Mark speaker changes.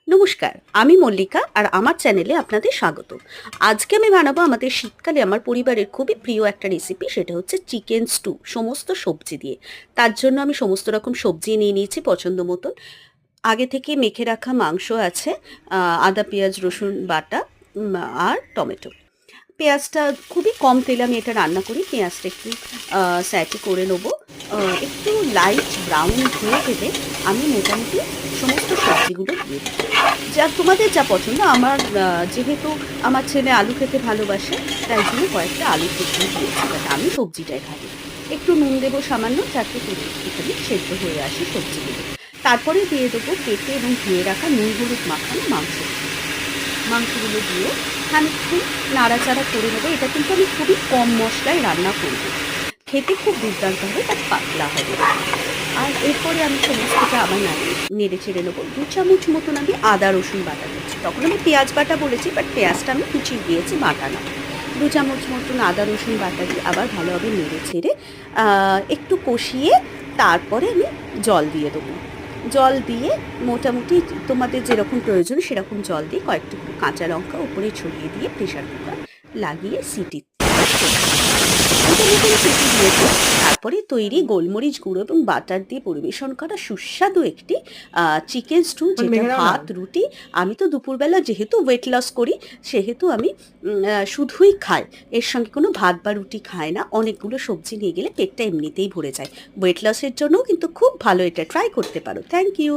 Speaker 1: নমস্কার, আমি মল্লিকা আর আমার চ্যানেলে আপনাদের স্বাগত। আজকে আমি বানাবো আমাদের শীতকালে আমার পরিবারের খুবই প্রিয় একটা রেসিপি, সেটা হচ্ছে চিকেন স্টু সমস্ত সবজি দিয়ে। তার জন্য আমি সমস্ত রকম সবজি নিয়ে নিয়েছি পছন্দ মতন। আগে থেকে মেখে রাখা মাংস আছে, আদা পেঁয়াজ রসুন বাটা, আর টমেটো। পেঁয়াজটা খুবই কম তেলে আমি এটা রান্না করি। পেঁয়াজটা একটু স্যাটে করে নেবো। একটু লাইট ব্রাউন হয়ে গেলে আমি মোটামুটি সমস্ত সবজিগুলো দিয়ে দিই। যা তোমাদের যা পছন্দ। আমার যেহেতু আমার ছেলে আলু খেতে ভালোবাসে, তাই জন্য কয়েকটা আলু টুকরো দিয়েছি, বাট আমি সবজিটাই খাবো। একটু নুন দেবো সামান্য, যাতে করে একটুখানি সেদ্ধ হয়ে আসে সবজিগুলো। তারপরে দিয়ে দেবো কেটে এবং ধুয়ে রাখা নুন হলুদ মাখানো মাংস। মাংসগুলো দিয়ে খানিকক্ষণ নাড়াচাড়া করে নেবো। এটা কিন্তু আমি খুবই কম মশলায় রান্না করবো। খেতে খুব দুর্দান্ত হবে, বাট পাতলা হবে। আর এরপরে আমি সমস্তটা আবার নেড়ে চেড়ে নেবো। 2 চামচ মতন আমি আদা রসুন বাটা দিচ্ছি। তখন আমি পেঁয়াজ বাটা বলেছি, বাট পেঁয়াজটা আমি কুচিয়ে দিয়েছি, বাটা না। 2 চামচ মতন আদা রসুন বাটা দিয়ে আবার ভালোভাবে নেড়ে চেড়ে একটু কষিয়ে তারপরে আমি জল দিয়ে দেবো। জল দিয়ে মোটামুটি তোমাদের যেরকম প্রয়োজন সেরকম জল দিয়ে কয়েকটা কাঁচা লঙ্কা উপরে ছড়িয়ে দিয়ে প্রেশার কুকার লাগিয়ে সিটি মোটামুটি সিটি দিয়েছে। তারপরে তৈরি গোলমরিচ গুঁড়ো এবং বাটার দিয়ে পরিবেশন করা সুস্বাদু একটি চিকেন স্টু, যেটা
Speaker 2: মেঘনা না।
Speaker 1: ভাত রুটি। আমি তো দুপুরবেলা যেহেতু ওয়েট লস করি, সেহেতু আমি শুধুই খাই। এর সঙ্গে কোনো ভাত বা রুটি খাই না। অনেকগুলো সবজি নিয়ে গেলে পেটটা এমনিতেই ভরে যায়। ওয়েট লসের জন্যও কিন্তু খুব ভালো, এটা ট্রাই করতে পারো। Thank you.